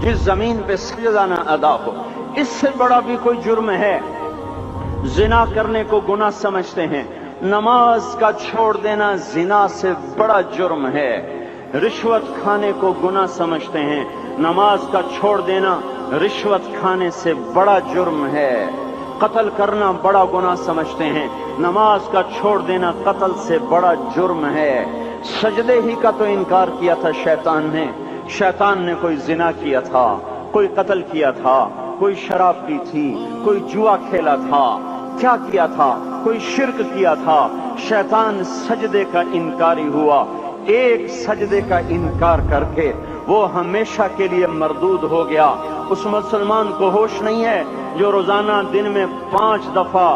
जिस जमीन पे सजदा न अदा हो। इससे बड़ा भी कोई जुर्म है? जिना करने को गुनाह समझते हैं, नमाज का छोड़ देना जिना से बड़ा जुर्म है। रिश्वत खाने को गुनाह समझते हैं, नमाज का छोड़ देना रिश्वत खाने से बड़ा जुर्म है। कत्ल करना बड़ा गुनाह समझते हैं, नमाज का छोड़ देना कत्ल से बड़ा जुर्म है। सजदे ही का तो इनकार किया था शैतान ने कोई जिना किया था, कोई कत्ल किया था, कोई शराब पी थी, कोई जुआ खेला था, क्या किया था, कोई शिर्क किया था। शैतान सजदे का इनकारी हुआ। एक सजदे का इनकार करके वो हमेशा के लिए मरदूद हो गया। उस मुसलमान को होश नहीं है जो रोजाना दिन में 5 दफा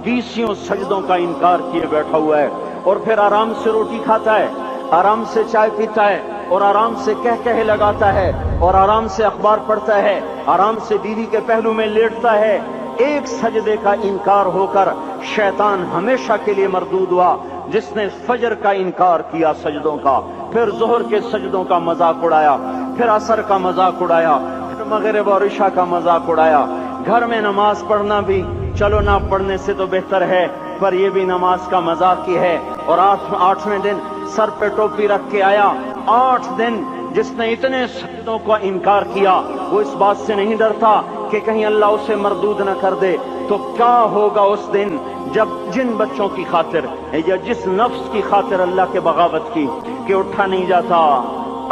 20 सजदों का इनकार किए बैठा हुआ है, और फिर आराम से रोटी खाता है, आराम से चाय पीता है, और आराम से कह लगाता है, और आराम से अखबार पढ़ता है, आराम से बीवी के पहलू में लेटता है। एक सजदे का इनकार होकर शैतान हमेशा के लिए मरदूद हुआ। जिसने फजर का इनकार किया सजदों का, फिर जोहर के सजदों का मजाक उड़ाया, फिर असर का मजाक उड़ाया, फिर मगरिब और इशा का मजाक उड़ाया। घर में नमाज पढ़ना भी चलो ना पढ़ने से तो बेहतर है, पर यह भी नमाज का मजाक ही है। और 8वें दिन सर पे टोपी रख के आया। 8 दिन जिसने इतने सजदों का इनकार किया, वो इस बात से नहीं डरता कि कहीं अल्लाह उसे मरदूद न कर दे। तो क्या होगा उस दिन जब जिन बच्चों की खातिर या जिस नफ्स की खातिर अल्लाह के बगावत की कि उठा नहीं जाता,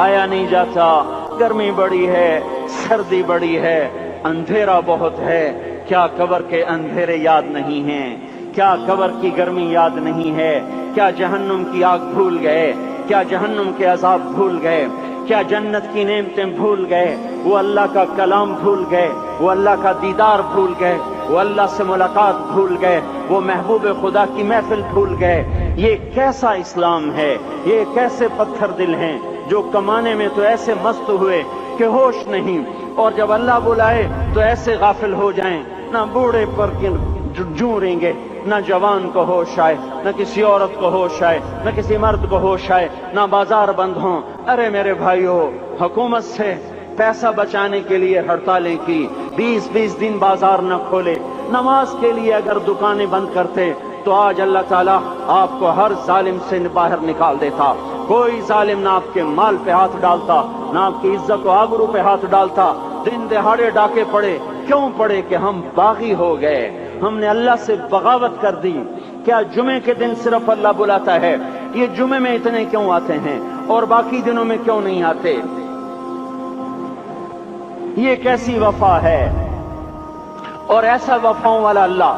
आया नहीं जाता, गर्मी बड़ी है, सर्दी बड़ी है, अंधेरा बहुत है, क्या कब्र के अंधेरे याद नहीं हैं? क्या कब्र की गर्मी याद नहीं है? क्या जहन्नुम की आग भूल गए? क्या जहन्नुम के अजाब भूल गए? क्या जन्नत की नेमतें भूल गए? वो अल्लाह का कलाम भूल गए, वो अल्लाह का दीदार भूल गए, वो अल्लाह से मुलाकात भूल गए, वो महबूब खुदा की महफिल भूल गए। ये कैसा इस्लाम है? ये कैसे पत्थर दिल हैं जो कमाने में तो ऐसे मस्त हुए कि होश नहीं, और जब अल्लाह बुलाए तो ऐसे गाफिल हो जाएं, ना बूढ़े पर जूरेंगे, न जवान को होश आए, न किसी औरत को होश आए, न किसी मर्द को होश आए, न बाजार बंद हों। अरे मेरे भाइयों, हुकूमत से पैसा बचाने के लिए हड़तालें की, 20-20 दिन बाजार न खोले, नमाज के लिए अगर दुकानें बंद करते तो आज अल्लाह ताला आपको हर जालिम से बाहर निकाल देता। कोई जालिम ना आपके माल पे हाथ डालता, ना आपकी इज्जत व आबरू पे हाथ डालता। दिन दहाड़े डाके पड़े, क्यों पड़े? कि हम बागी हो गए, हमने अल्लाह से बगावत कर दी। क्या जुमे के दिन सिर्फ अल्लाह बुलाता है? ये जुमे में इतने क्यों आते हैं और बाकी दिनों में क्यों नहीं आते? ये कैसी वफा है? और ऐसा वफाओं वाला अल्लाह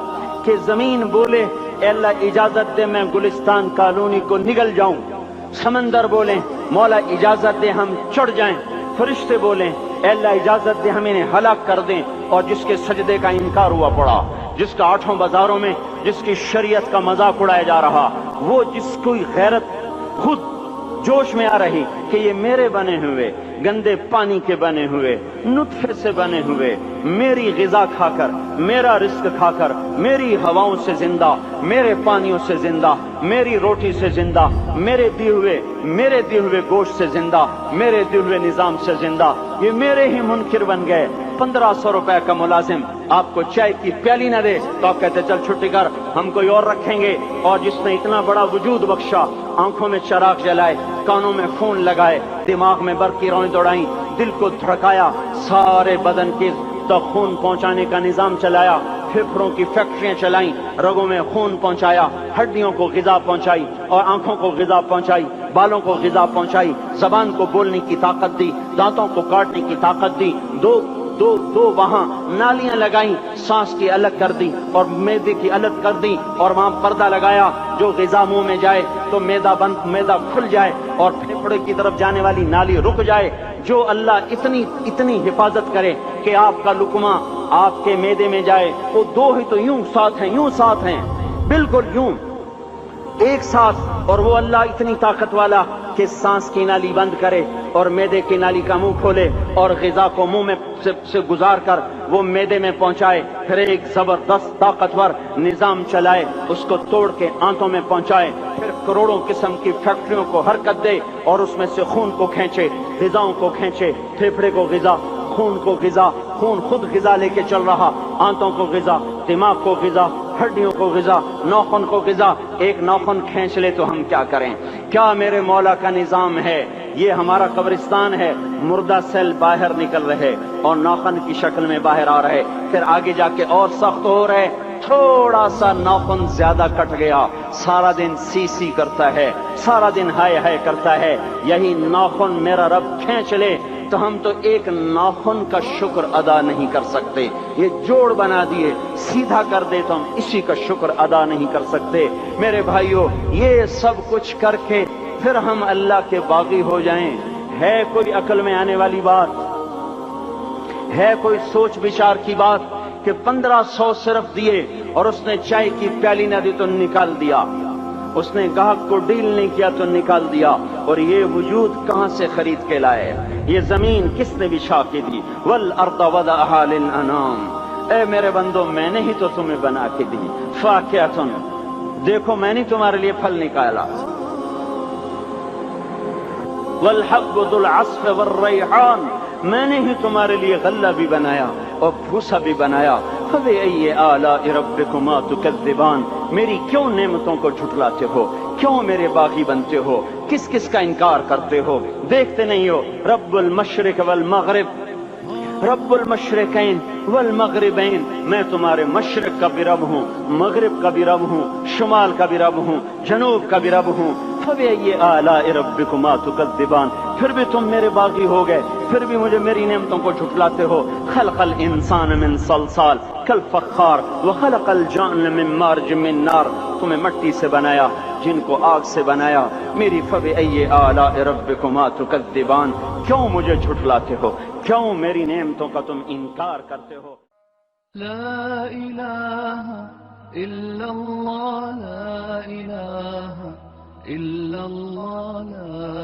कि जमीन बोले अल्लाह इजाजत दे मैं गुलिस्तान कॉलोनी को निगल जाऊं, समंदर बोले मौला इजाजत दे हम चढ़ जाएं, फरिश्ते बोले अल्लाह इजाजत दे हम इन्हें हलाक कर दें, और जिसके सजदे का इनकार हुआ पड़ा, जिसका 8 बाजारों में जिसकी शरीयत का मजाक उड़ाया जा रहा, वो जिसको गैरत खुद जोश में आ रही कि ये मेरे बने हुए गंदे पानी के बने हुए नुत्फे से बने हुए, मेरी गिजा खाकर, मेरा रिस्क खाकर, मेरी हवाओं से जिंदा, मेरे पानियों से जिंदा, मेरी रोटी से जिंदा, मेरे दिए हुए गोश्त से जिंदा, मेरे दिए हुए निजाम से जिंदा, ये मेरे ही मुनकिर बन गए। 1500 रुपए का मुलाजिम आपको चाय की प्याली न दे तो आप कहते चल छुट्टी कर, हम कोई और रखेंगे। और जिसने इतना बड़ा वजूद बख्शा, आंखों में चराग जलाए, कानों में खून लगाए, दिमाग में बर्फ की रौं दौड़ाई, दिल को धड़काया, सारे बदन के तो खून पहुंचाने का निजाम चलाया, फेफड़ों की फैक्ट्रियां चलाई, रगों में खून पहुंचाया, हड्डियों को गिजा पहुंचाई और आंखों को गिजा पहुंचाई, बालों को गिजा पहुंचाई, जबान को बोलने की ताकत दी, दांतों को काटने की ताकत दी, दो वहां नालियां लगाई, सांस की अलग कर दी और मैदे की अलग कर दी, और वहां पर्दा लगाया, जो गिजा मुंह में जाए तो मैदा खुल जाए और फेफड़े की तरफ जाने वाली नाली रुक जाए। जो अल्लाह इतनी हिफाजत करे कि आपका लुकमा आपके मैदे में जाए, वो दो ही तो यूं साथ हैं, बिल्कुल यूं एक साथ। और वो अल्लाह इतनी ताकत वाला कि सांस की नाली बंद करे और मैदे की नाली का मुंह खोले और गिजा को मुंह में से गुजार कर वो मैदे में पहुंचाए, फिर एक जबरदस्त ताकतवर निजाम चलाए, उसको तोड़ के आंतों में पहुंचाए, फिर करोड़ों किस्म की फैक्ट्रियों को हरकत दे और उसमें से खून को खींचे, गिजाओं को खींचे, फेफड़े को गिजा, خون کو غذا، خون خود غذا لے کے چل رہا، آنتوں کو غذا، دماغ کو غذا، ہڈیوں کو غذا، ناخن کو غذا۔ ایک ناخن کھینچ لے تو ہم کیا کریں؟ کیا میرے مولا کا نظام ہے؟ یہ ہمارا قبرستان ہے، مردہ سیل باہر نکل رہے اور ناخن کی شکل میں باہر آ رہے، پھر آگے جا کے اور سخت ہو رہے، تھوڑا سا ناخن زیادہ کٹ گیا، سارا دن سی سی کرتا ہے، سارا دن ہائے ہائے کرتا ہے۔ یہی ناخن میرا رب کھینچ لے تو ہم تو ایک ناخن کا شکر ادا نہیں کر سکتے۔ یہ جوڑ بنا دیے، سیدھا کر دے تو ہم اسی کا شکر ادا نہیں کر سکتے۔ میرے بھائیو، یہ سب کچھ کر کے پھر ہم اللہ کے باغی ہو جائیں، ہے کوئی عقل میں آنے والی بات؟ ہے کوئی سوچ بچار کی بات کہ 1500 صرف دیے اور اس نے چائے کی پیالی نہ دی تو نکال دیا، اس نے گاہک کو ڈیل نہیں کیا تو نکال دیا، اور یہ وجود کہاں سے خرید کے لائے؟ یہ زمین کس نے بچھا کے دی؟ والارض وضعها للانام، اے میرے بندو میں نے ہی تو تمہیں بنا کے دی۔ فاکہۃ، دیکھو میں نے تمہارے لیے پھل نکالا، والحب ذو العصف والریحان، میں نے ہی تمہارے لیے غلہ بھی بنایا اور بھوسا بھی بنایا۔ فبأي آلاء ربكما تكذبان، میری کیوں نعمتوں کو جھٹلاتے ہو؟ کیوں میرے باغی بنتے ہو؟ کس کس کا انکار کرتے ہو؟ دیکھتے نہیں ہو رب المشرق والمغرب، رب المشرقین والمغربین، میں تمہارے مشرق کا بھی رب ہوں، مغرب کا بھی رب ہوں، شمال کا بھی رب ہوں، جنوب کا بھی رب ہوں۔ فبأي آلاء ربكما تكذبان، پھر بھی تم میرے باغی ہو گئے، پھر بھی مجھے میری نعمتوں کو جھٹلاتے ہو۔ خلق الانسان من صلصال کالفخار وخلق الجان من مارج من نار، تمہیں مٹی سے بنایا، جن کو آگ سے بنایا۔ میری فبأي آلاء ربكما تكذبان، کیوں مجھے جھٹلاتے ہو؟ کیوں میری نعمتوں کا تم انکار کرتے ہو؟ لا الہ الا اللہ، لا الہ الا اللہ، لا